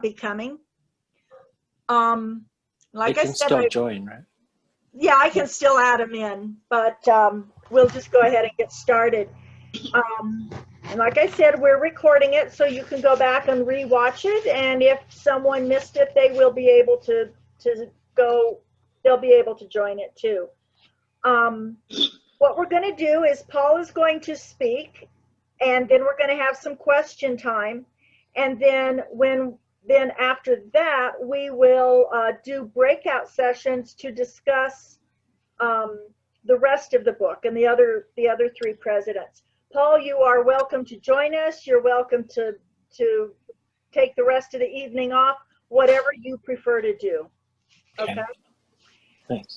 be coming. They Like I can said, still join, right? yeah, I can still add them in, but we'll just go ahead and get started. And like I said, we're recording it, so you can go back and re-watch it. And if someone missed it, they will be able to go. They'll be able to join it too. What we're going to do is Paul is going to speak, and then we're going to have some question time, and then after that we will do breakout sessions to discuss the rest of the book and the other three presidents. Paul, you are welcome to join us. You're welcome to take the rest of the evening off, whatever you prefer to do. Okay. Thanks.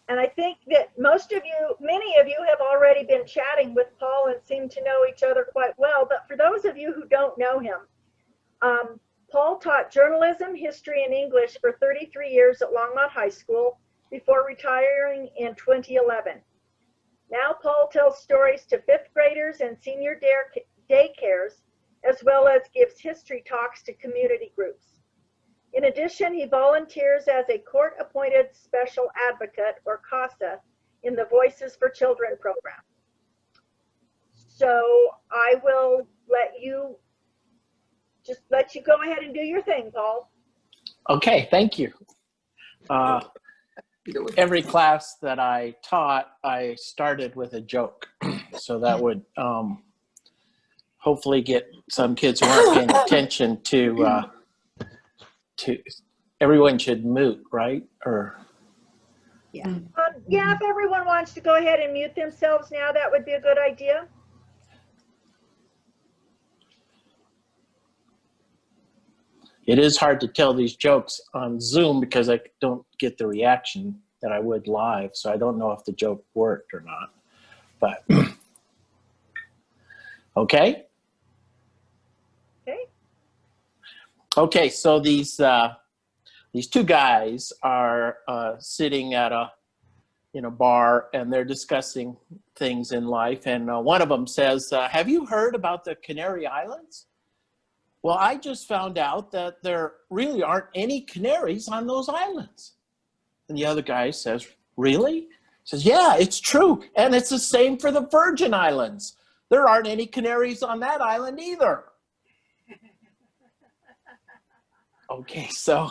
And I think that many of you have already been chatting with Paul and seem to know each other quite well. But for those of you who don't know him, Paul taught journalism, history, and English for 33 years at Longmont High School before retiring in 2011. Now Paul tells stories to fifth graders and senior daycares, as well as gives history talks to community groups. In addition, he volunteers as a court-appointed special advocate, or CASA, in the Voices for Children program. So I will let you go ahead and do your thing, Paul. Okay, thank you. Every class that I taught, I started with a joke. So that would hopefully get some kids who aren't paying attention to everyone should mute, right? Or yeah, if everyone wants to go ahead and mute themselves now, that would be a good idea. It is hard to tell these jokes on Zoom because I don't get the reaction that I would live, so I don't know if the joke worked or not. But okay. Okay, so these two guys are sitting at a bar, and they're discussing things in life. And one of them says, "Have you heard about the Canary Islands?" "Well, I just found out that there really aren't any canaries on those islands." And the other guy says, "Really?" He says, "Yeah, it's true, and it's the same for the Virgin Islands. There aren't any canaries on that island either." Okay, so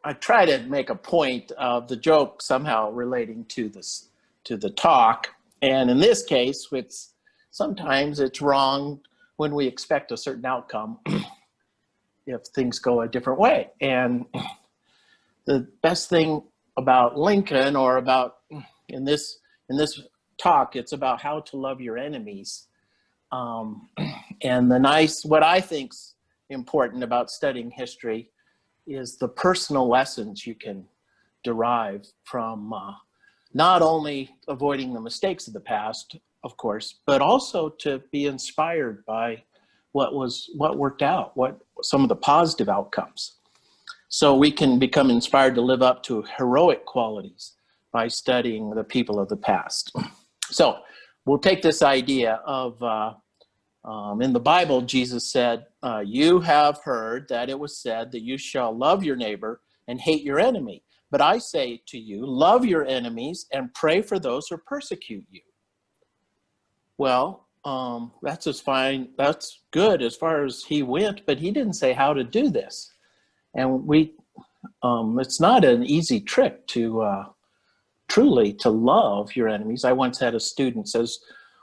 I try to make a point of the joke somehow relating to the talk, and in this case, sometimes it's wrong when we expect a certain outcome if things go a different way. And the best thing about Lincoln, or about in this talk, it's about how to love your enemies. And what I think's important about studying history is the personal lessons you can derive from not only avoiding the mistakes of the past, of course, but also to be inspired by what worked out, what some of the positive outcomes. So we can become inspired to live up to heroic qualities by studying the people of the past. So we'll take this idea of in the Bible, Jesus said, "You have heard that it was said that you shall love your neighbor and hate your enemy. But I say to you, love your enemies and pray for those who persecute you." Well, that's fine. That's good as far as he went, but he didn't say how to do this. And it's not an easy trick to truly to love your enemies. I once had a student says,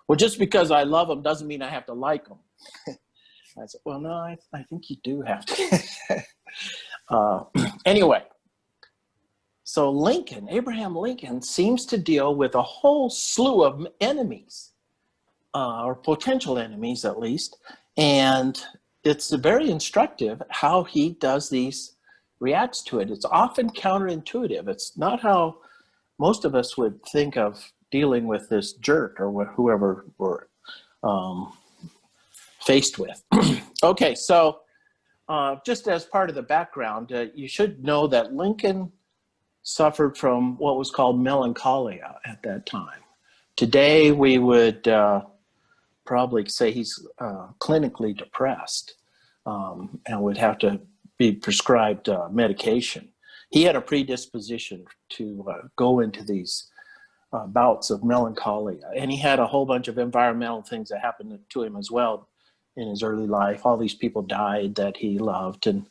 "Well, just because I love them doesn't mean I have to like them." I said, "Well, no, I think you do have to." Anyway, so Abraham Lincoln seems to deal with a whole slew of enemies, or potential enemies at least. And it's very instructive how he reacts to it. It's often counterintuitive. It's not how most of us would think of dealing with this jerk or whoever we're faced with. Okay, so just as part of the background, you should know that Lincoln suffered from what was called melancholia at that time. Today, we would probably say he's clinically depressed. and would have to be prescribed medication. He had a predisposition to go into these bouts of melancholia, and he had a whole bunch of environmental things that happened to him as well in his early life. All these people died that he loved, and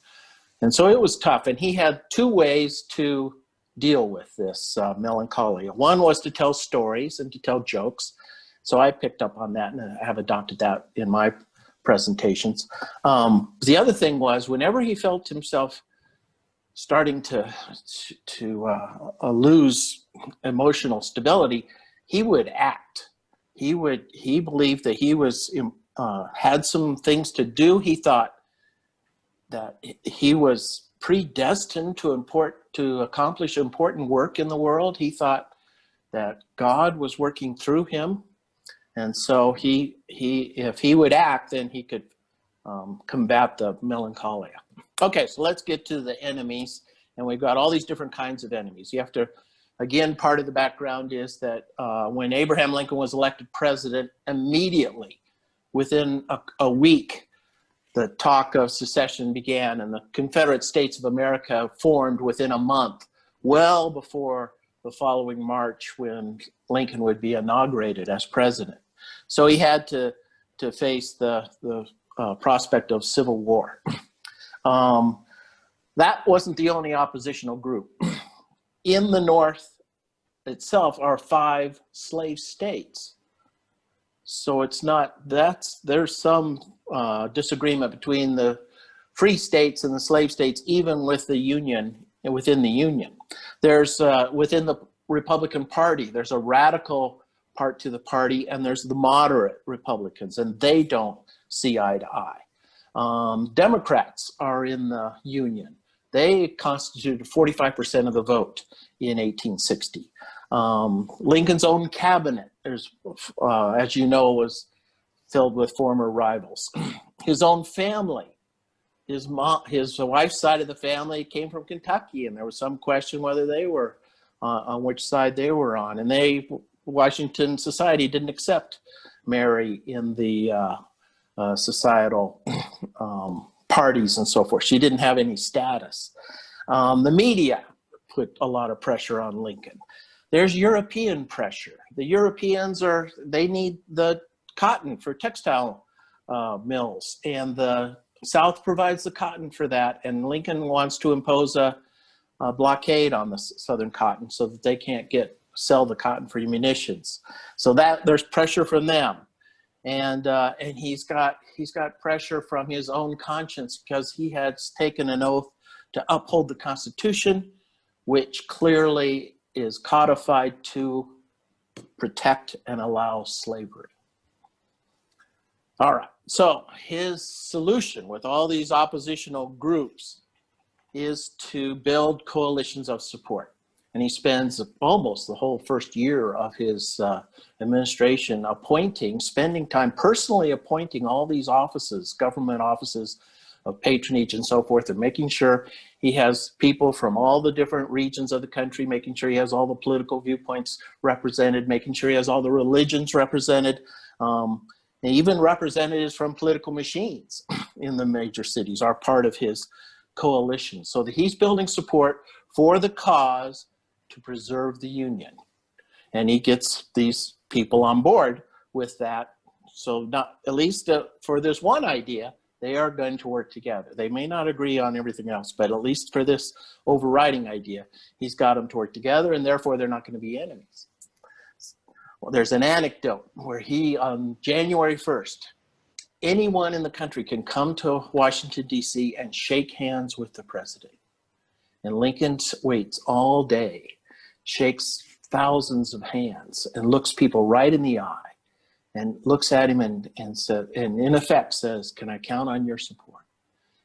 so it was tough. And he had two ways to deal with this melancholia. One was to tell stories and to tell jokes. So I picked up on that, and I have adopted that in my presentations. The other thing was, whenever he felt himself starting to lose emotional stability, he would act. He believed that he was had some things to do. He thought that he was predestined to accomplish important work in the world. He thought that God was working through him, and so if he would act, then he could combat the melancholia. Okay, so let's get to the enemies, and we've got all these different kinds of enemies. You have to, again, part of the background is that when Abraham Lincoln was elected president, immediately within a week, the talk of secession began, and the Confederate States of America formed within a month, well before the following March when Lincoln would be inaugurated as president. So he had to face the prospect of civil war. That wasn't the only oppositional group. In the North itself are 5 slave states. So it's not, there's some disagreement between the free states and the slave states, even with the Union, within the Union. There's, within the Republican Party, there's a radical part to the party, and there's the moderate Republicans, and they don't see eye to eye. Democrats are in the Union. They constituted 45% of the vote in 1860. Lincoln's own cabinet, as you know, was filled with former rivals. His own family, his wife's side of the family came from Kentucky, and there was some question whether they were on which side they were on. And Washington society didn't accept Mary in the societal parties and so forth. She didn't have any status. The media put a lot of pressure on Lincoln. There's European pressure. The Europeans they need the cotton for textile mills, and the South provides the cotton for that, and Lincoln wants to impose a blockade on the Southern cotton so that they can't sell the cotton for munitions. So there's pressure from them. And he's got pressure from his own conscience, because he has taken an oath to uphold the Constitution, which clearly is codified to protect and allow slavery. All right, so his solution with all these oppositional groups is to build coalitions of support. And he spends almost the whole first year of his administration spending time personally appointing all these offices, government offices of patronage and so forth, and making sure he has people from all the different regions of the country, making sure he has all the political viewpoints represented, making sure he has all the religions represented, and even representatives from political machines in the major cities are part of his coalition. So that he's building support for the cause to preserve the Union. And he gets these people on board with that. So not, at least for this one idea, they are going to work together. They may not agree on everything else, but at least for this overriding idea, he's got them to work together, and therefore they're not going to be enemies. Well, there's an anecdote where on January 1st, anyone in the country can come to Washington, D.C. and shake hands with the president. And Lincoln waits all day, shakes thousands of hands, and looks people right in the eye, and looks at him and in effect says, "Can I count on your support?"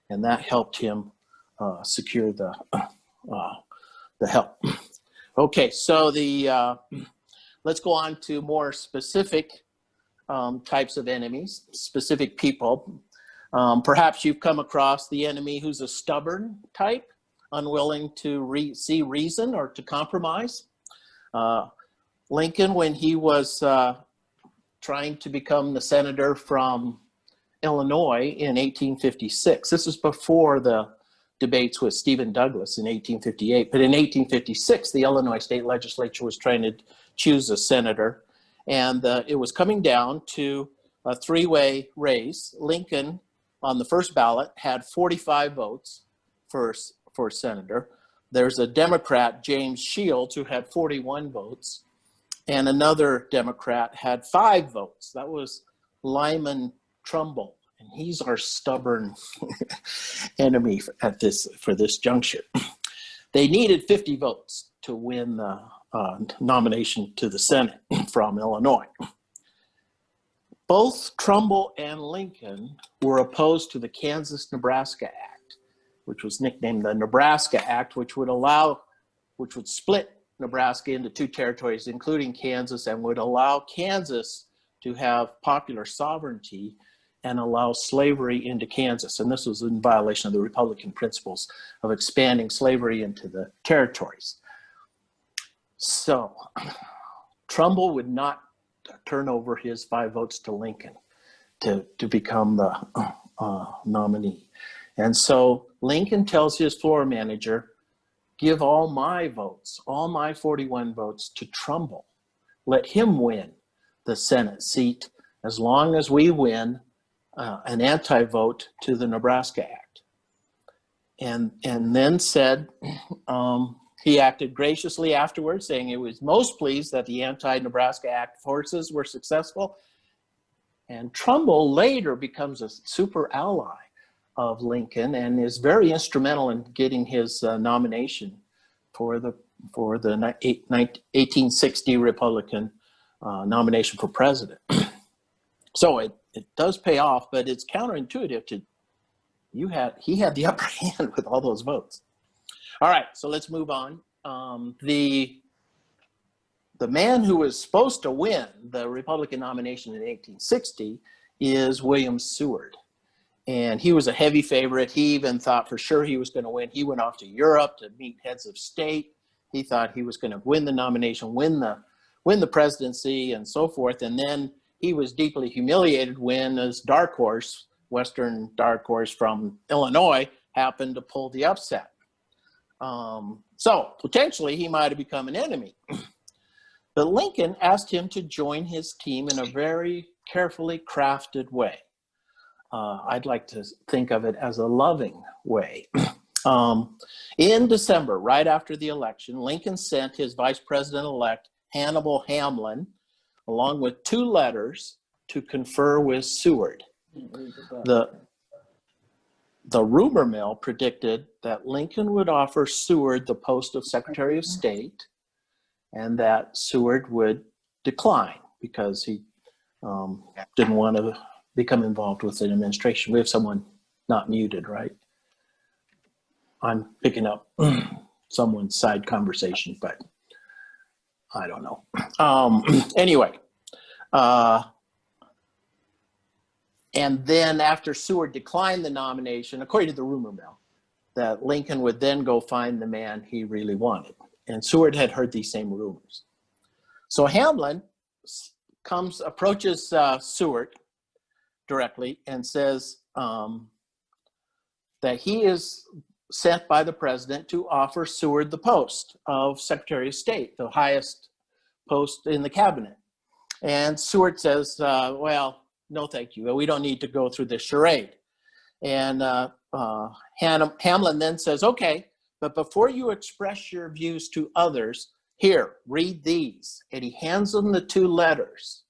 And that helped him secure the help. Okay, so let's go on to more specific types of enemies, specific people. Perhaps you've come across the enemy who's a stubborn type, unwilling to see reason or to compromise. Lincoln, when he was trying to become the senator from Illinois in 1856. This is before the debates with Stephen Douglas in 1858. But in 1856, the Illinois state legislature was trying to choose a senator, and it was coming down to a three-way race. Lincoln, on the first ballot, had 45 votes for senator. There's a Democrat, James Shields, who had 41 votes, and another Democrat had 5 votes. That was Lyman Trumbull, and he's our stubborn enemy for this juncture. They needed 50 votes to win the nomination to the Senate from Illinois. Both Trumbull and Lincoln were opposed to the Kansas-Nebraska Act, which was nicknamed the Nebraska Act, which would split Nebraska into 2 territories, including Kansas, and would allow Kansas to have popular sovereignty and allow slavery into Kansas. And this was in violation of the Republican principles of expanding slavery into the territories. So Trumbull would not turn over his 5 votes to Lincoln to become the nominee. And so Lincoln tells his floor manager, give all my votes, all my 41 votes to Trumbull. Let him win the Senate seat as long as we win an anti-vote to the Nebraska Act. And then said, he acted graciously afterwards, saying he was most pleased that the anti-Nebraska Act forces were successful. And Trumbull later becomes a super ally of Lincoln and is very instrumental in getting his nomination for the 1860 Republican nomination for president. So it does pay off, but it's counterintuitive to he had the upper hand with all those votes. All right, so let's move on. The man who was supposed to win the Republican nomination in 1860 is William Seward. And he was a heavy favorite. He even thought for sure he was going to win. He went off to Europe to meet heads of state. He thought he was going to win the nomination, win the presidency, and so forth. And then he was deeply humiliated when his dark horse, Western dark horse from Illinois, happened to pull the upset. So potentially he might have become an enemy. But Lincoln asked him to join his team in a very carefully crafted way. I'd like to think of it as a loving way. In December, right after the election, Lincoln sent his vice president-elect, Hannibal Hamlin, along with 2 letters to confer with Seward. The rumor mill predicted that Lincoln would offer Seward the post of Secretary of State and that Seward would decline because he didn't want to become involved with an administration. We have someone not muted, right? I'm picking up someone's side conversation, but I don't know. Anyway, and then after Seward declined the nomination, according to the rumor mill, that Lincoln would then go find the man he really wanted. And Seward had heard these same rumors. So Hamlin approaches Seward directly and says that he is sent by the president to offer Seward the post of Secretary of State, the highest post in the cabinet. And Seward says, well, no, thank you. We don't need to go through this charade. And Hamlin then says, okay, but before you express your views to others, here, read these. And he hands them the 2 letters.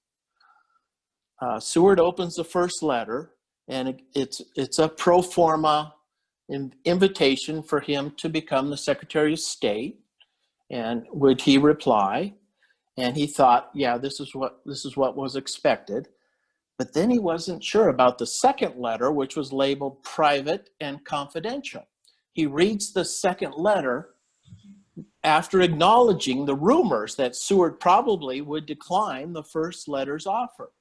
Seward opens the first letter, and it's a pro forma invitation for him to become the Secretary of State. And would he reply? And he thought, yeah, this is what was expected. But then he wasn't sure about the second letter, which was labeled private and confidential. He reads the second letter after acknowledging the rumors that Seward probably would decline the first letter's offer.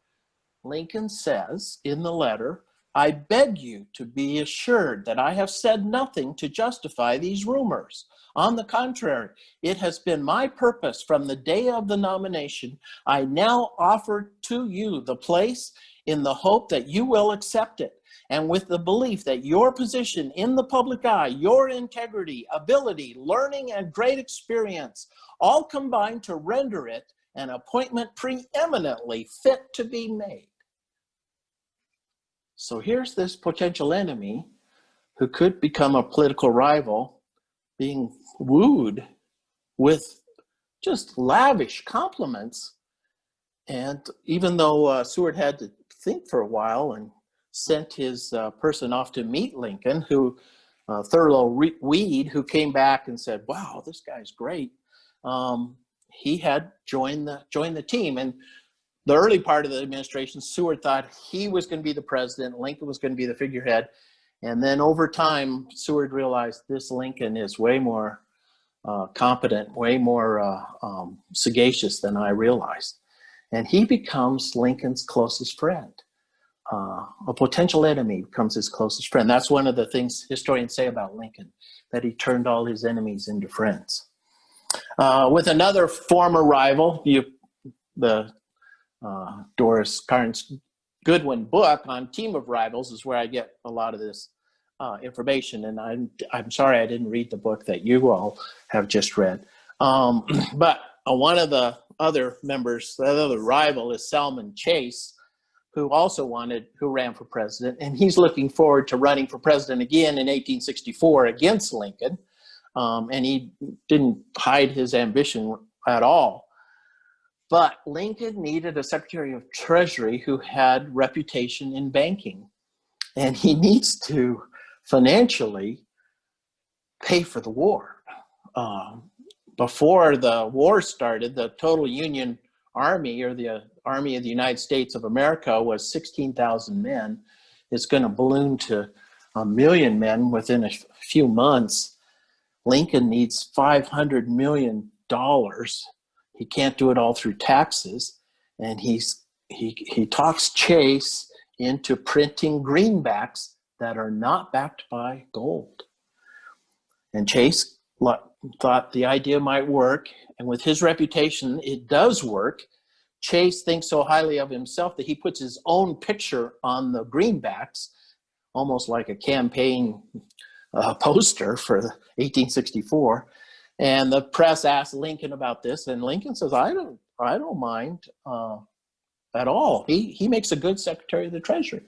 Lincoln says in the letter, I beg you to be assured that I have said nothing to justify these rumors. On the contrary, it has been my purpose from the day of the nomination. I now offer to you the place in the hope that you will accept it, and with the belief that your position in the public eye, your integrity, ability, learning, and great experience all combine to render it an appointment preeminently fit to be made. So here's this potential enemy who could become a political rival being wooed with just lavish compliments. And even though Seward had to think for a while and sent his person off to meet Lincoln, who Thurlow Weed, who came back and said, wow, this guy's great. He had joined the team. And the early part of the administration, Seward thought he was going to be the president, Lincoln was going to be the figurehead. And then over time, Seward realized this Lincoln is way more competent, way more sagacious than I realized. And he becomes Lincoln's closest friend. A potential enemy becomes his closest friend. That's one of the things historians say about Lincoln, that he turned all his enemies into friends. With another former rival, the Doris Kearns Goodwin book on Team of Rivals is where I get a lot of this information. And I'm sorry I didn't read the book that you all have just read. But one of the other members, the other rival is Salmon Chase, who ran for president. And he's looking forward to running for president again in 1864 against Lincoln. And he didn't hide his ambition at all. But Lincoln needed a Secretary of Treasury who had reputation in banking. And he needs to financially pay for the war. Before the war started, the total Union Army, or the Army of the United States of America, was 16,000 men. It's going to balloon to 1 million men within a few months. Lincoln needs $500 million. He can't do it all through taxes. And he talks Chase into printing greenbacks that are not backed by gold. And Chase thought the idea might work. And with his reputation, it does work. Chase thinks so highly of himself that he puts his own picture on the greenbacks, almost like a campaign poster for 1864. And the press asked Lincoln about this, and Lincoln says, I don't mind at all. He makes a good Secretary of the Treasury.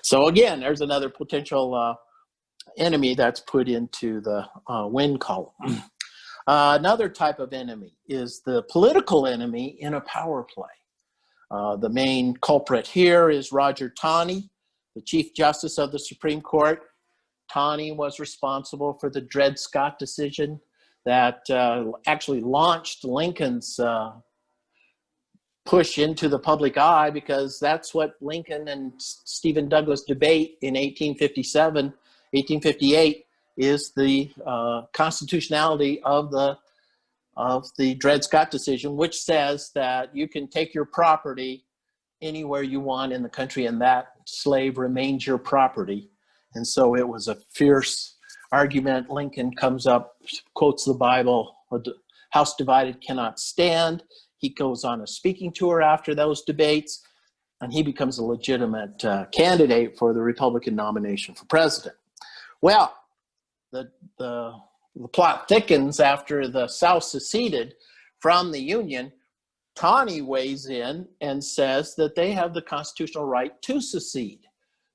So again, there's another potential enemy that's put into the win column. Another type of enemy is the political enemy in a power play. The main culprit here is Roger Taney, the Chief Justice of the Supreme Court. Taney was responsible for the Dred Scott decision that actually launched Lincoln's push into the public eye, because that's what Lincoln and Stephen Douglas debate in 1857, 1858, is the constitutionality of the Dred Scott decision, which says that you can take your property anywhere you want in the country and that slave remains your property. And so it was a fierce argument. Lincoln comes up, quotes the Bible, "House divided cannot stand." He goes on a speaking tour after those debates, and he becomes a legitimate candidate for the Republican nomination for president. Well, the plot thickens after the South seceded from the Union. Taney weighs in and says that they have the constitutional right to secede,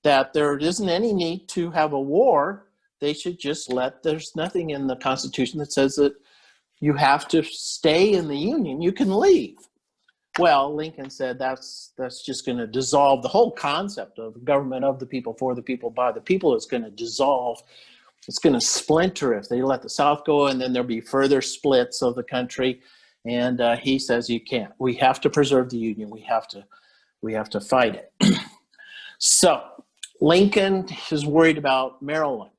that there isn't any need to have a war. They should just there's nothing in the Constitution that says that you have to stay in the Union. You can leave. Well, Lincoln said that's just going to dissolve the whole concept of government of the people, for the people, by the people. It's going to dissolve. It's going to splinter if they let the South go, and then there'll be further splits of the country. And he says you can't. We have to preserve the Union. We have to fight it. So Lincoln is worried about Maryland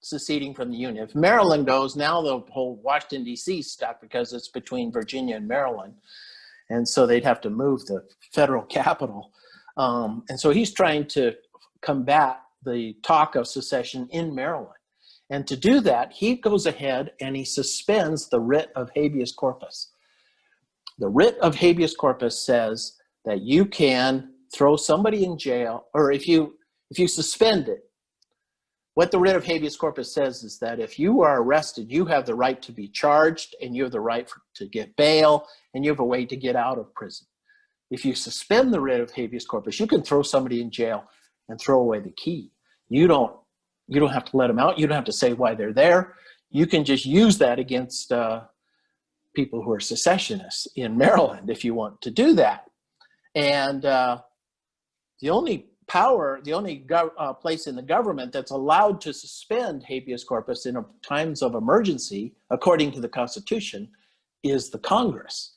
seceding from the Union. If Maryland goes, now the whole Washington, D.C. is stuck because it's between Virginia and Maryland. And so they'd have to move the federal capital. And so he's trying to combat the talk of secession in Maryland. And to do that, he goes ahead and he suspends the writ of habeas corpus. The writ of habeas corpus says that you can, throw somebody in jail, or if you suspend it, what the writ of habeas corpus says is that if you are arrested, you have the right to be charged, and you have the right to get bail, and you have a way to get out of prison. If you suspend the writ of habeas corpus, you can throw somebody in jail and throw away the key. You don't have to let them out. You don't have to say why they're there. You can just use that against people who are secessionists in Maryland if you want to do that. And the only place in the government that's allowed to suspend habeas corpus in times of emergency, according to the Constitution, is the Congress.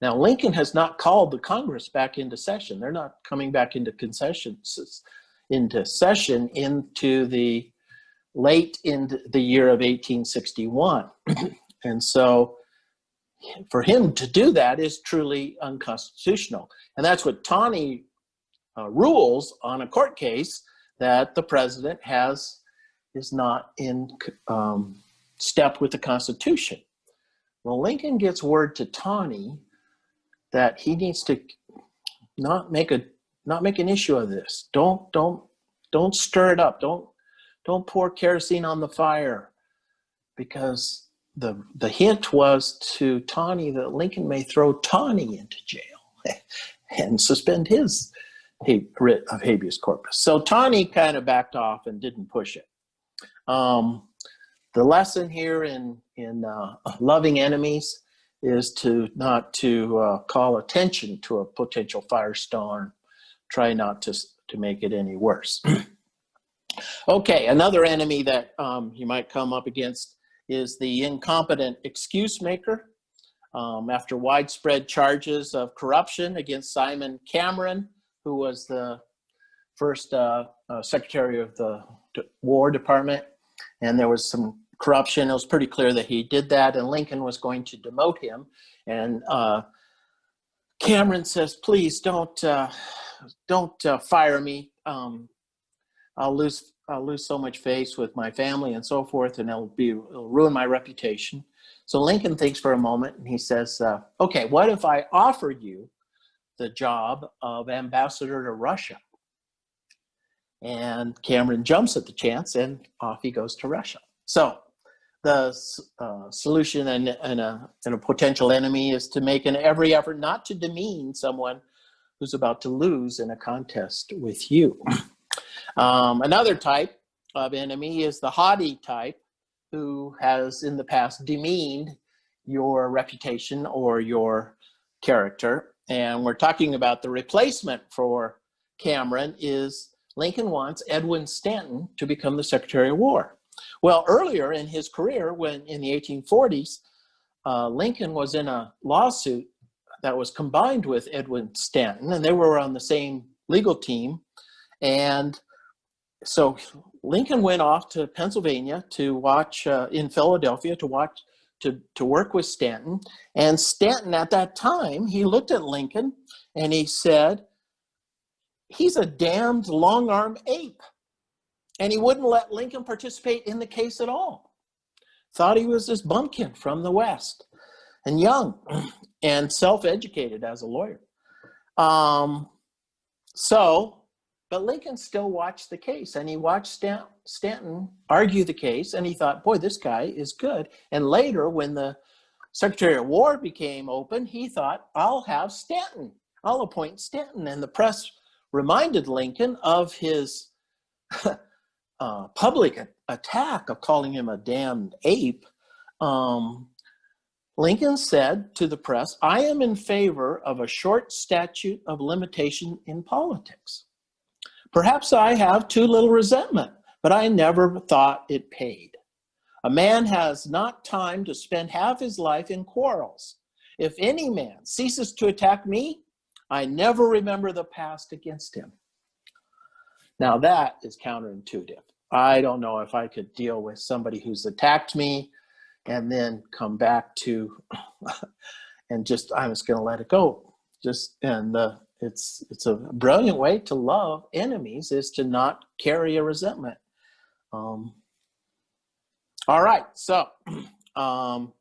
Now, Lincoln has not called the Congress back into session. They're not coming back into session into the late in the year of 1861. And so for him to do that is truly unconstitutional. And that's what Taney rules on a court case, that the president is not in step with the Constitution. Well, Lincoln gets word to Taney that he needs to not make an issue of this. Don't stir it up. Don't pour kerosene on the fire, because the hint was to Taney that Lincoln may throw Taney into jail and suspend his writ of habeas corpus. So Taney kind of backed off and didn't push it. The lesson here in loving enemies is not to call attention to a potential firestorm. Try not to make it any worse. Okay, another enemy that you might come up against is the incompetent excuse maker. After widespread charges of corruption against Simon Cameron, who was the first Secretary of the War Department, and there was some corruption. It was pretty clear that he did that, and Lincoln was going to demote him. And Cameron says, "Please don't fire me. I'll lose so much face with my family and so forth, and it'll ruin my reputation." So Lincoln thinks for a moment, and he says, "Okay, what if I offer you the job of ambassador to Russia?" And Cameron jumps at the chance, and off he goes to Russia. So the solution in a potential enemy is to make every effort not to demean someone who's about to lose in a contest with you. Another type of enemy is the haughty type, who has in the past demeaned your reputation or your character. And we're talking about the replacement for Cameron is Lincoln wants Edwin Stanton to become the Secretary of War. Well, earlier in his career, when in the 1840s, Lincoln was in a lawsuit that was combined with Edwin Stanton, and they were on the same legal team. And so Lincoln went off to Pennsylvania to watch, in Philadelphia, to work with Stanton. And Stanton, at that time, he looked at Lincoln and he said, "He's a damned long-armed ape." And he wouldn't let Lincoln participate in the case at all. Thought he was this bumpkin from the West, and young and self-educated as a lawyer. But Lincoln still watched the case, and he watched Stanton argue the case, and he thought, boy, this guy is good. And later, when the Secretary of War became open, he thought, I'll appoint Stanton. And the press reminded Lincoln of his public attack of calling him a damned ape. Lincoln said to the press, "I am in favor of a short statute of limitation in politics. Perhaps I have too little resentment, but I never thought it paid. A man has not time to spend half his life in quarrels. If any man ceases to attack me, I never remember the past against him." Now that is counterintuitive. I don't know if I could deal with somebody who's attacked me and then come back to and just, I'm just going to let it go. It's a brilliant way to love enemies, is to not carry a resentment. All right, so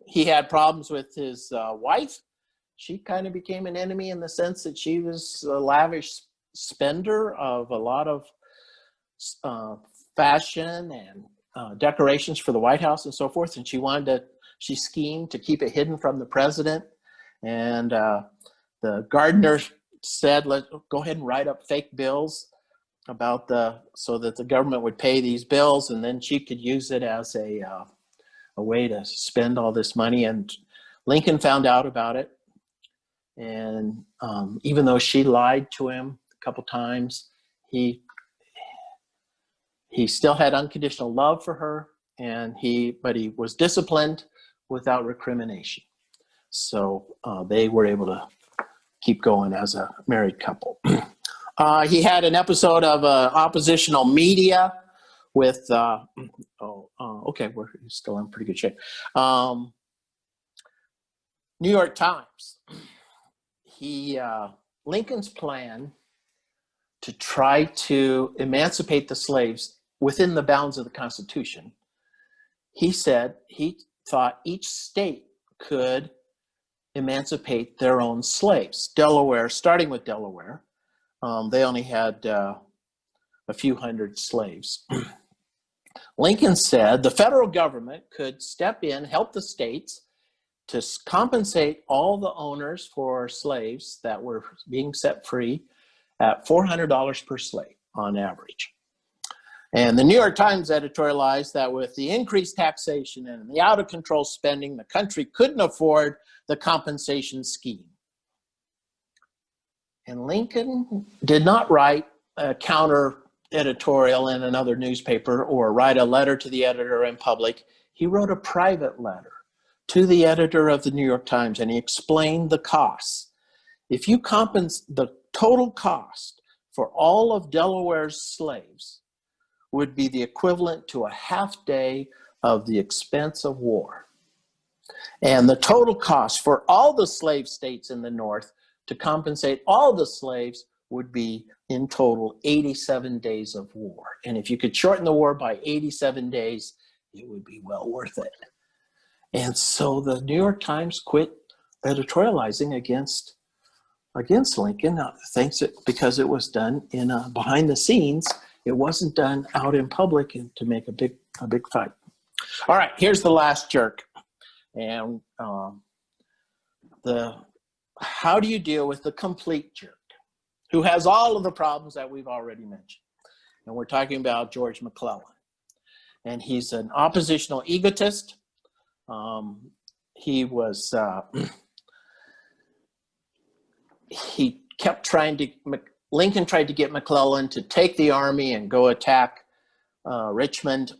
he had problems with his wife. She kind of became an enemy in the sense that she was a lavish spender of a lot of fashion and decorations for the White House and so forth. And she schemed to keep it hidden from the president. And the gardener said, let's go ahead and write up fake bills so that the government would pay these bills, and then she could use it as a way to spend all this money. And Lincoln found out about it. And even though she lied to him a couple times, he still had unconditional love for her, but he was disciplined without recrimination. So they were able to keep going as a married couple. He had an episode of oppositional media with, okay, we're still in pretty good shape. New York Times. Lincoln's plan to try to emancipate the slaves within the bounds of the Constitution, he said he thought each state could emancipate their own slaves. Delaware, starting with Delaware, they only had a few hundred slaves. Lincoln said the federal government could step in, help the states to compensate all the owners for slaves that were being set free at $400 per slave on average. And the New York Times editorialized that with the increased taxation and the out-of-control spending, the country couldn't afford the compensation scheme. And Lincoln did not write a counter editorial in another newspaper or write a letter to the editor in public. He wrote a private letter to the editor of the New York Times, and he explained the costs. If you compensate, the total cost for all of Delaware's slaves would be the equivalent to a half day of the expense of war. And the total cost for all the slave states in the North to compensate all the slaves would be in total 87 days of war. And if you could shorten the war by 87 days, it would be well worth it. And so the New York Times quit editorializing against Lincoln, because it was done in behind the scenes. It wasn't done out in public and to make a big fight. All right, here's the last jerk. And how do you deal with the complete jerk who has all of the problems that we've already mentioned? And we're talking about George McClellan. And he's an oppositional egotist. Lincoln tried to get McClellan to take the army and go attack Richmond,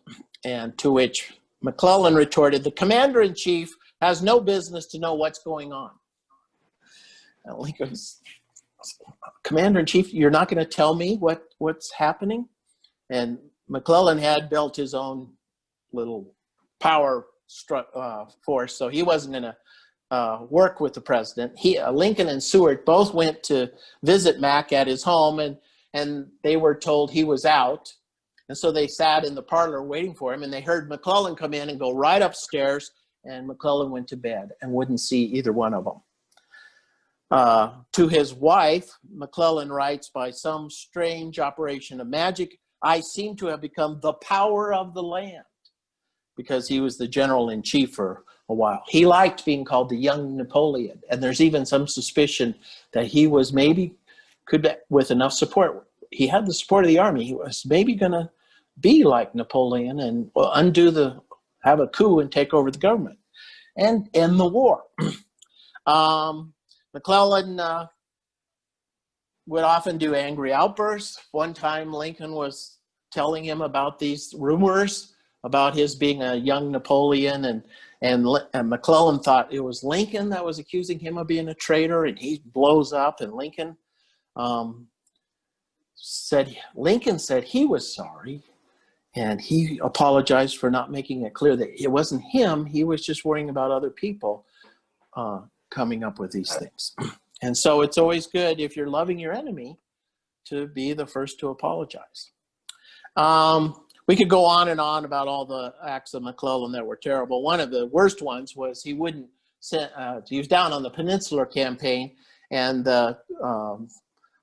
and to which McClellan retorted, "The commander-in-chief has no business to know what's going on." And Lincoln's, "Commander-in-chief, you're not going to tell me what's happening?" And McClellan had built his own little power force, so he wasn't going to work with the president. Lincoln and Seward both went to visit Mac at his home, and they were told he was out. And so they sat in the parlor waiting for him, and they heard McClellan come in and go right upstairs, and McClellan went to bed and wouldn't see either one of them. To his wife, McClellan writes, "By some strange operation of magic, I seem to have become the power of the land," because he was the general-in-chief for a while. He liked being called the young Napoleon, and there's even some suspicion that he was with enough support. He had the support of the army. He was maybe going to be like Napoleon and have a coup and take over the government and end the war. McClellan would often do angry outbursts. One time Lincoln was telling him about these rumors about his being a young Napoleon, and McClellan thought it was Lincoln that was accusing him of being a traitor, and he blows up, and Lincoln said he was sorry, and he apologized for not making it clear that it wasn't him. He was just worrying about other people coming up with these things. And so it's always good, if you're loving your enemy, to be the first to apologize. We could go on and on about all the acts of McClellan that were terrible. One of the worst ones was he wouldn't send, he was down on the Peninsular Campaign, and the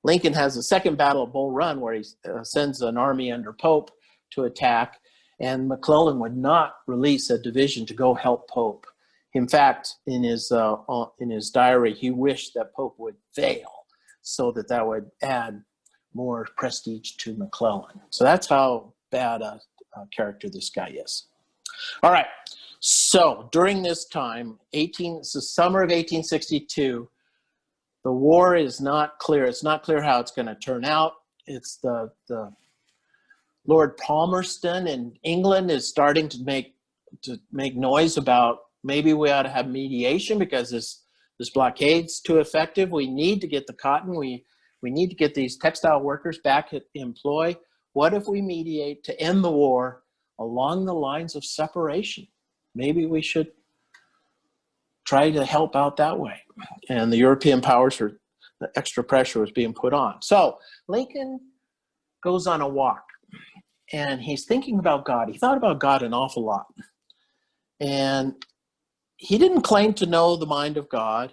Lincoln has the second battle of Bull Run where he sends an army under Pope to attack, and McClellan would not release a division to go help Pope. In fact, in his diary, he wished that Pope would fail so that would add more prestige to McClellan. So that's how bad a character this guy is. All right, so during this time, it's the summer of 1862, the war is not clear. It's not clear how it's going to turn out. It's the Lord Palmerston in England is starting to make noise about maybe we ought to have mediation because this blockade's too effective. We need to get the cotton. We need to get these textile workers back at employ. What if we mediate to end the war along the lines of separation? Maybe we should try to help out that way. And the European powers, the extra pressure was being put on. So Lincoln goes on a walk and he's thinking about God. He thought about God an awful lot. And he didn't claim to know the mind of God.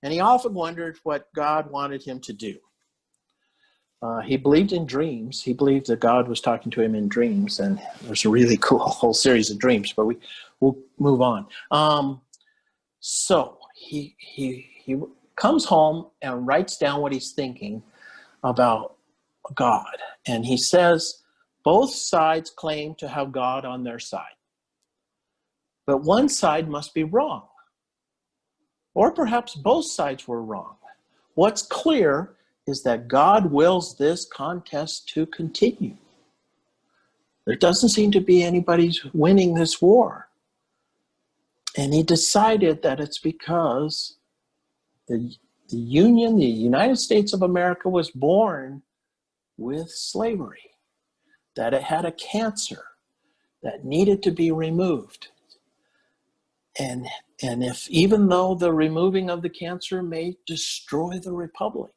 And he often wondered what God wanted him to do. He believed in dreams. He believed that God was talking to him in dreams. And there's a really cool whole series of dreams, but we'll move on. So he comes home and writes down what he's thinking about God. And he says, both sides claim to have God on their side. But one side must be wrong. Or perhaps both sides were wrong. What's clear is that God wills this contest to continue. There doesn't seem to be anybody winning this war. And he decided that it's because the Union, the United States of America, was born with slavery, that it had a cancer that needed to be removed. And if even though the removing of the cancer may destroy the republic,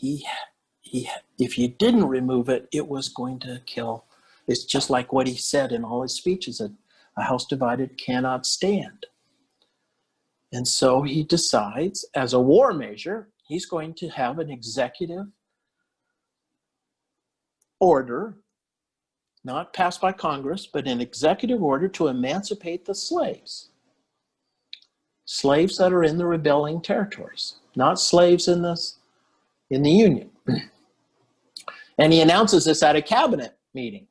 if you didn't remove it, it was going to kill. It's just like what he said in all his speeches, that a house divided cannot stand. And so he decides, as a war measure, he's going to have an executive order, not passed by Congress, but an executive order to emancipate the slaves. Slaves that are in the rebelling territories, not slaves in the Union. And he announces this at a cabinet meeting.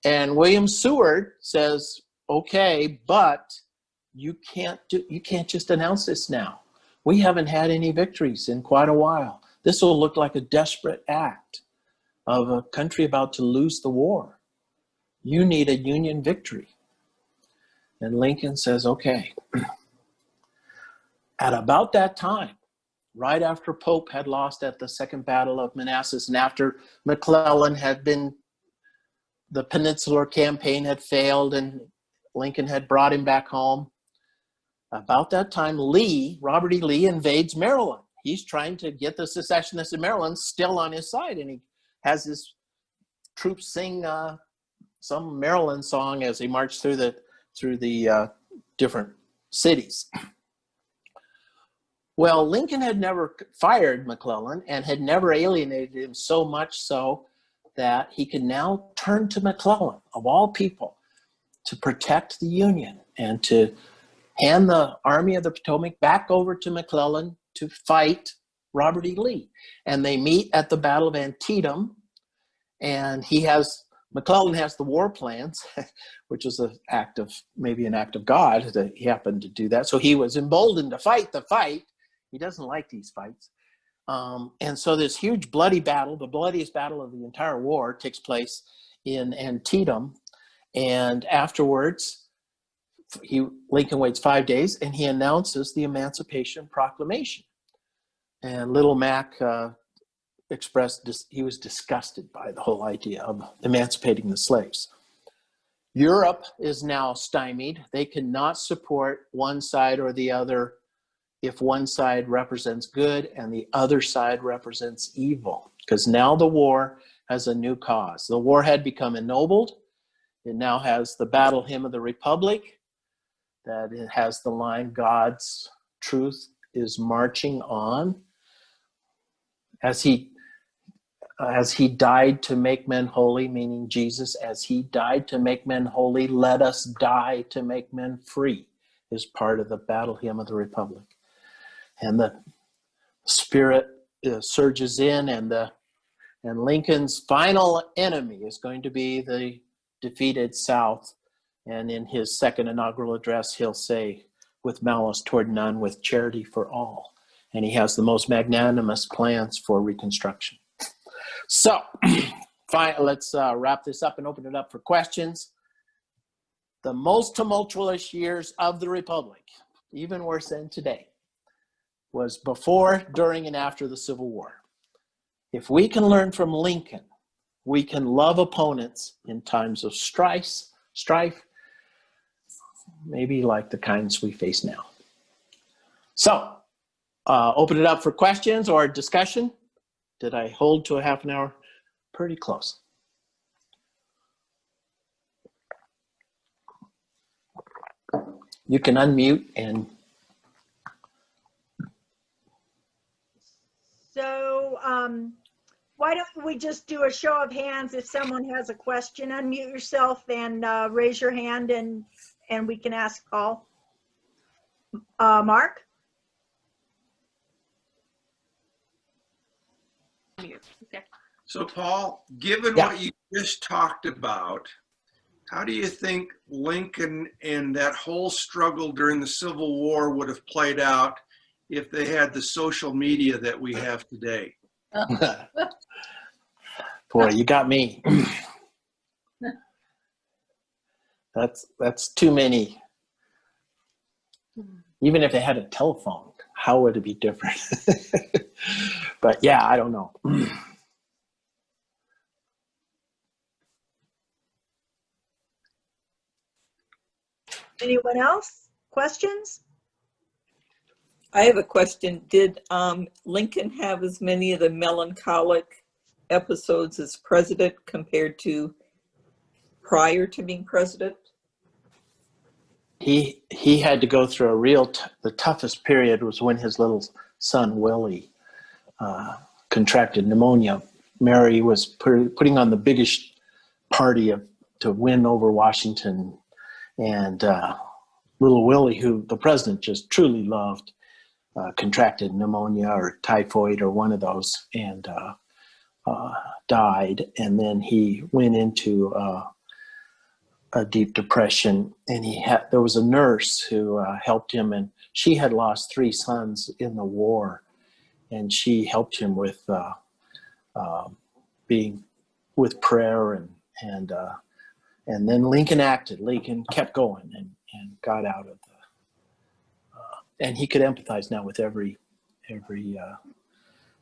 And William Seward says, okay, but you can't just announce this now. We haven't had any victories in quite a while. This will look like a desperate act of a country about to lose the war. You need a Union victory. And Lincoln says, okay. At about that time, right after Pope had lost at the Second Battle of Manassas and after McClellan the Peninsular Campaign had failed and Lincoln had brought him back home, about that time, Robert E. Lee invades Maryland. He's trying to get the secessionists in Maryland still on his side, and he has his troops sing some Maryland song as he marched through the different cities. Well, Lincoln had never fired McClellan and had never alienated him so much so that he could now turn to McClellan, of all people, to protect the Union and to hand the Army of the Potomac back over to McClellan to fight Robert E. Lee. And they meet at the Battle of Antietam, and McClellan has the war plans, which is maybe an act of God that he happened to do that. So he was emboldened to fight the fight. He doesn't like these fights. And so this huge bloody battle, the bloodiest battle of the entire war, takes place in Antietam. And afterwards, Lincoln waits 5 days and he announces the Emancipation Proclamation. And Little Mac expressed he was disgusted by the whole idea of emancipating the slaves. Europe is now stymied. They cannot support one side or the other if one side represents good and the other side represents evil, because now the war has a new cause. The war had become ennobled. It now has the battle hymn of the Republic, that it has the line, God's truth is marching on. as he died to make men holy, meaning Jesus, as he died to make men holy, let us die to make men free, is part of the battle hymn of the Republic. And the spirit surges in, and Lincoln's final enemy is going to be the defeated South. And in his second inaugural address, he'll say, with malice toward none, with charity for all. And he has the most magnanimous plans for Reconstruction. So, fine, let's wrap this up and open it up for questions. The most tumultuous years of the Republic, even worse than today, was before, during, and after the Civil War. If we can learn from Lincoln, we can love opponents in times of strife, maybe like the kinds we face now. So, open it up for questions or discussion. Did I hold to a half an hour? Pretty close. You can unmute and. So why don't we just do a show of hands if someone has a question? Unmute yourself and raise your hand, and we can ask Paul. Mark? So Paul, given what you just talked about, how do you think Lincoln and that whole struggle during the Civil War would have played out if they had the social media that we have today? Boy, you got me. That's too many. Even if they had a telephone, how would it be different? But yeah, I don't know. Anyone else? Questions? I have a question. Did Lincoln have as many of the melancholic episodes as president compared to prior to being president? He had to go through the toughest period was when his little son Willie contracted pneumonia. Mary was putting on the biggest party to win over Washington, and little Willie, who the president just truly loved, contracted pneumonia or typhoid or one of those, and died. And then he went into a deep depression, and there was a nurse who helped him, and she had lost 3 sons in the war, and she helped him with being with prayer, and then Lincoln acted. Lincoln kept going and got out of and he could empathize now with every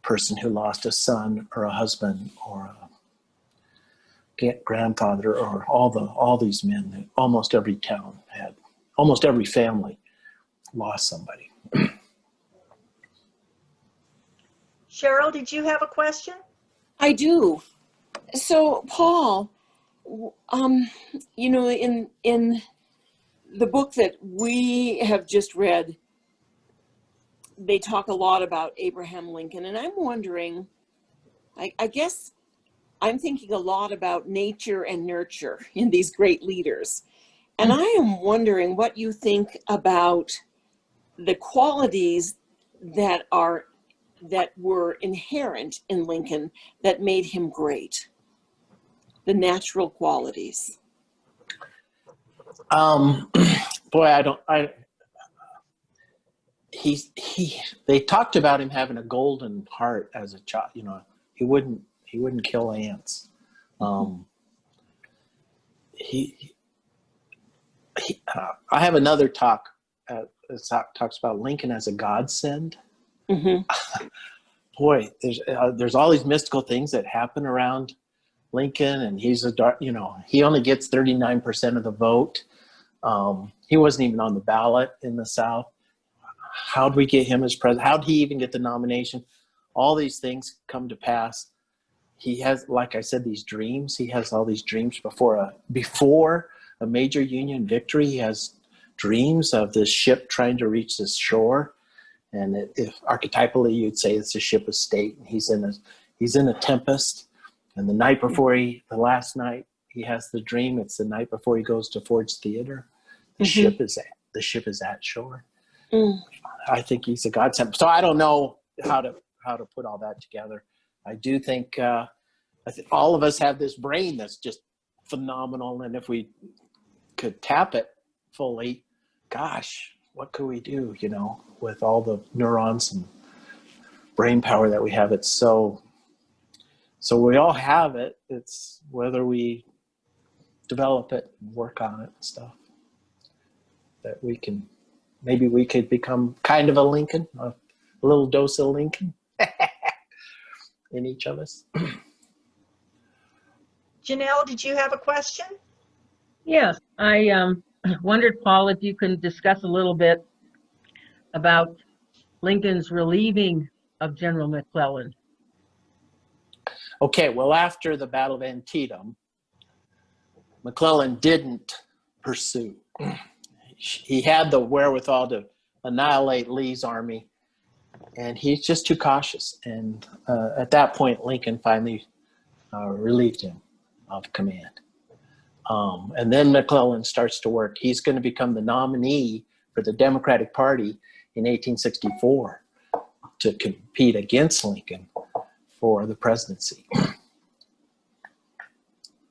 person who lost a son or a husband or a grandfather, or all these men that almost every town had, almost every family lost somebody. Cheryl, did you have a question? I do. So, Paul, you know, in the book that we have just read, they talk a lot about Abraham Lincoln, and I'm wondering, I guess I'm thinking a lot about nature and nurture in these great leaders. And I am wondering what you think about the qualities that were inherent in Lincoln that made him great, the natural qualities. Boy, they talked about him having a golden heart as a child. You know, he wouldn't kill ants. I have another talk that talks about Lincoln as a godsend. Mm-hmm. Boy, there's all these mystical things that happen around Lincoln, and he's he only gets 39% of the vote. He wasn't even on the ballot in the South. How'd we get him as president? How'd he even get the nomination? All these things come to pass. He has, like I said, these dreams. He has all these dreams before a major Union victory. He has dreams of this ship trying to reach this shore, And if archetypally, you'd say it's a ship of state, and he's in a tempest. And the last night he has the dream, it's the night before he goes to Ford's Theater. The ship is at shore. I think he's a godsend. So I don't know how to put all that together. I do think all of us have this brain that's just phenomenal, and if we could tap it fully, gosh, what could we do, with all the neurons and brain power that we have? It's so we all have it. It's whether we develop it and work on it and stuff, that maybe we could become kind of a Lincoln, a little dose of Lincoln in each of us. Janelle, did you have a question? Yes, I wondered, Paul, if you can discuss a little bit about Lincoln's relieving of General McClellan. Okay, well, after the Battle of Antietam, McClellan didn't pursue. He had the wherewithal to annihilate Lee's army, and he's just too cautious. And at that point, Lincoln finally relieved him of command. And then McClellan starts to work. He's going to become the nominee for the Democratic Party in 1864 to compete against Lincoln for the presidency.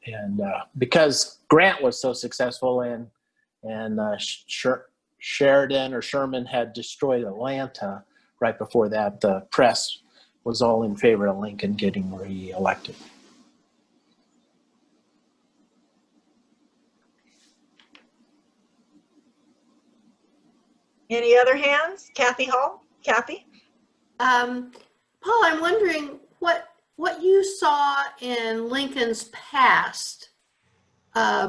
And because Grant was so successful and Sheridan or Sherman had destroyed Atlanta right before that, the press was all in favor of Lincoln getting re-elected. Any other hands? Kathy Hall? Kathy? Paul, I'm wondering what you saw in Lincoln's past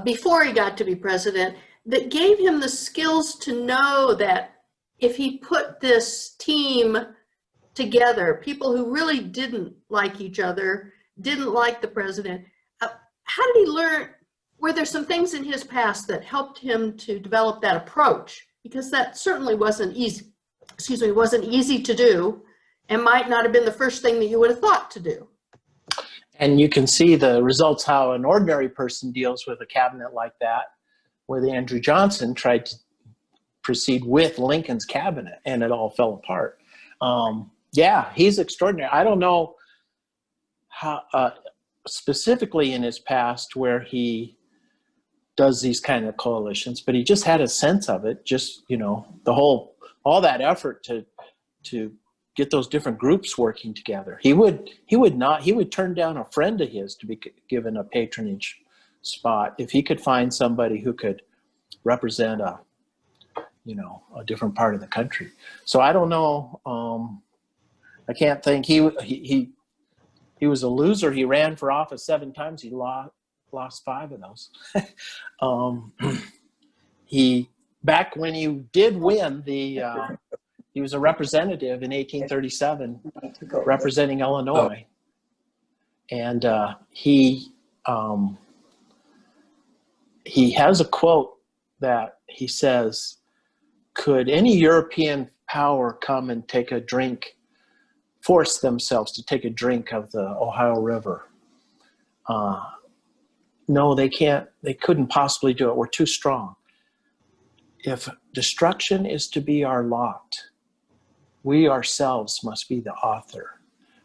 before he got to be president that gave him the skills to know that if he put this team together, people who really didn't like each other, didn't like the president, how did he learn? Were there some things in his past that helped him to develop that approach? Because that certainly wasn't easy. Wasn't easy to do, and might not have been the first thing that you would have thought to do. And you can see the results how an ordinary person deals with a cabinet like that, where Andrew Johnson tried to proceed with Lincoln's cabinet, and it all fell apart. Yeah, he's extraordinary. I don't know how specifically in his past where he does these kind of coalitions, but he just had a sense of it. Just all that effort to get those different groups working together. He would turn down a friend of his to be given a patronage spot if he could find somebody who could represent a different part of the country. So I don't know. I can't think. He was a loser. He ran for office 7 times. He lost 5 of those. Back when you did win he was a representative in 1837 representing Illinois. And he has a quote that he says, could any European power come and force themselves to take a drink of the Ohio River? No, they can't. They couldn't possibly do it. We're too strong. If destruction is to be our lot, we ourselves must be the author.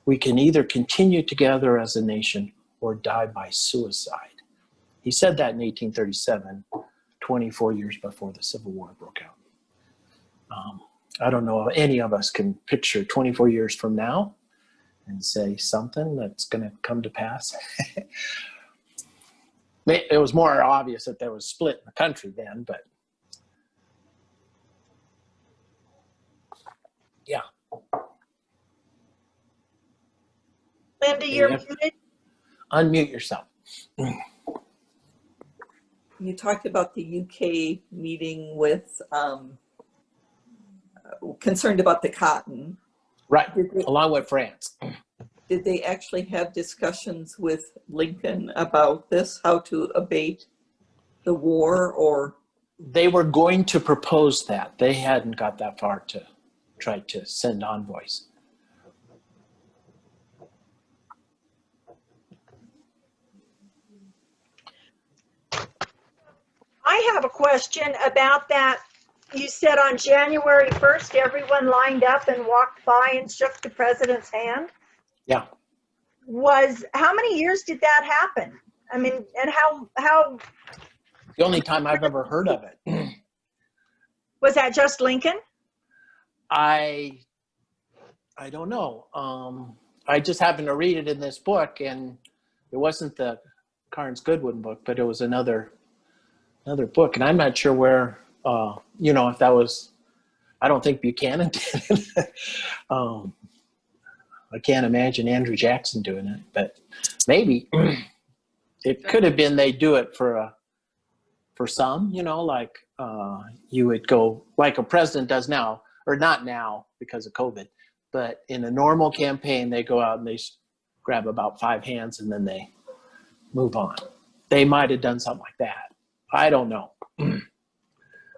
We can either continue together as a nation or die by suicide. He said that in 1837, 24 years before the Civil War broke out. I don't know if any of us can picture 24 years from now and say something that's going to come to pass. It was more obvious that there was split in the country then, but yeah. Linda, you're muted. Unmute yourself. You talked about the UK meeting with concerned about the cotton. Right, along with France. Did they actually have discussions with Lincoln about this, how to abate the war, or? They were going to propose that. They hadn't got that far to tried to send envoys. I have a question about that. You said on January 1st, everyone lined up and walked by and shook the president's hand. Yeah. How many years did that happen? I mean, and how The only time I've ever heard of it. was that just Lincoln? I don't know. I just happened to read it in this book, and it wasn't the Kearns Goodwin book, but it was another book, and I'm not sure where. If that was. I don't think Buchanan did it. I can't imagine Andrew Jackson doing it, but maybe it could have been they do it for some. Like you would go like a president does now. Or not now because of COVID, but in a normal campaign, they go out and they grab about 5 hands and then they move on. They might have done something like that. I don't know.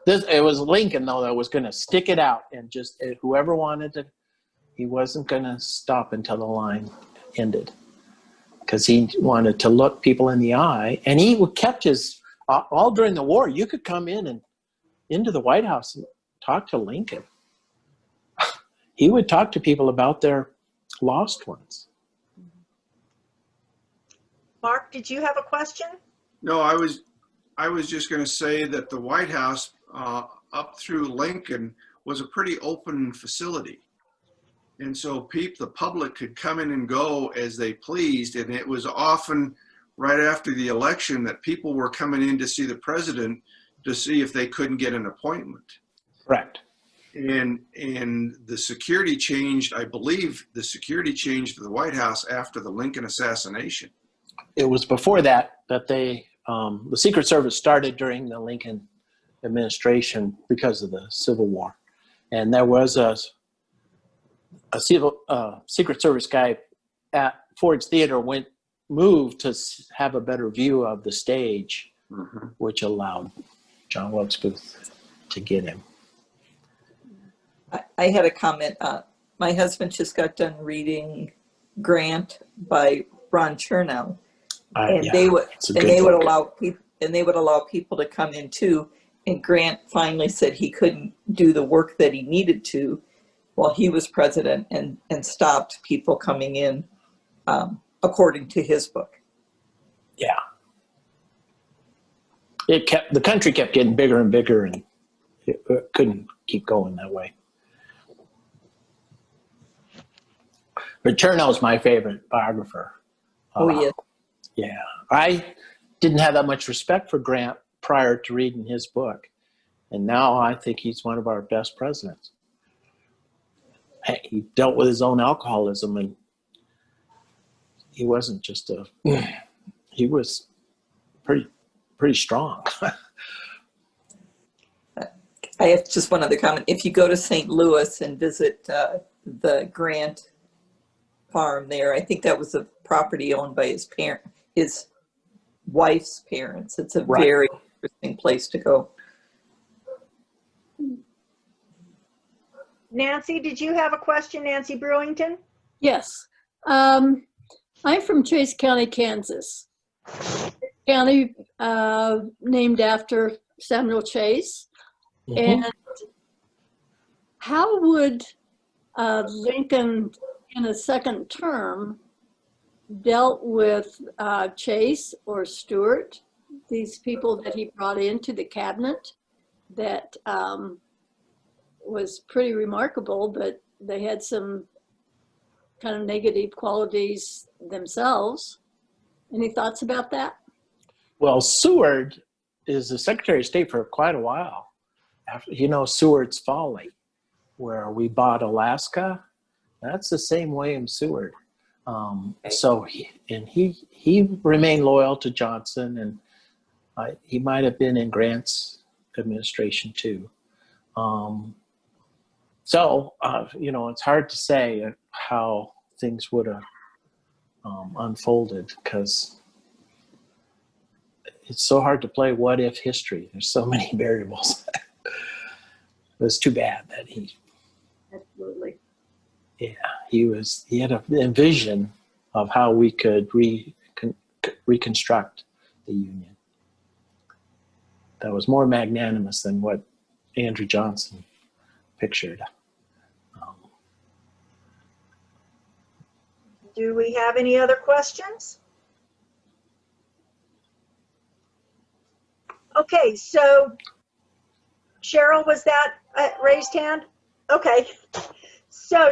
It was Lincoln, though, that was going to stick it out and just whoever wanted to, he wasn't going to stop until the line ended because he wanted to look people in the eye. And he kept his, all during the war, you could come in and into the White House and talk to Lincoln. He would talk to people about their lost ones. Mark, did you have a question? No, I was just going to say that the White House up through Lincoln was a pretty open facility. And so the public could come in and go as they pleased. And it was often right after the election that people were coming in to see the president to see if they couldn't get an appointment. Correct. And the security changed, I believe the security changed to the White House after the Lincoln assassination. It was before that the Secret Service started during the Lincoln administration because of the Civil War. And there was a Secret Service guy at Ford's Theater moved to have a better view of the stage, which allowed John Wilkes Booth to get him. I had a comment. My husband just got done reading Grant by Ron Chernow, and they would allow people to come in too. And Grant finally said he couldn't do the work that he needed to while he was president, and stopped people coming in, according to his book. Yeah, the country kept getting bigger and bigger, and it couldn't keep going that way. But Chernow's my favorite biographer. Oh, yeah. Yeah. I didn't have that much respect for Grant prior to reading his book. And now I think he's one of our best presidents. He dealt with his own alcoholism, and he wasn't just he was pretty strong. I have just one other comment. If you go to St. Louis and visit the Grant farm there, I think that was a property owned by his wife's parents. It's a very interesting place to go. Nancy, did you have a question, Nancy Brewington? Yes. I'm from Chase County, Kansas. County named after Samuel Chase. And how would Lincoln in a second term dealt with Chase or Stewart, these people that he brought into the cabinet that was pretty remarkable, but they had some kind of negative qualities themselves. Any thoughts about that? Well, Seward is the Secretary of State for quite a while. Seward's Folly, where we bought Alaska. That's the same William Seward. So he remained loyal to Johnson, and he might have been in Grant's administration too. It's hard to say how things would have unfolded, because it's so hard to play what if history. There's so many variables. It was too bad that he Absolutely. Yeah, he had a vision of how we could reconstruct the Union that was more magnanimous than what Andrew Johnson pictured. Do we have any other questions? Okay, so Cheryl, was that a raised hand? Okay, so shall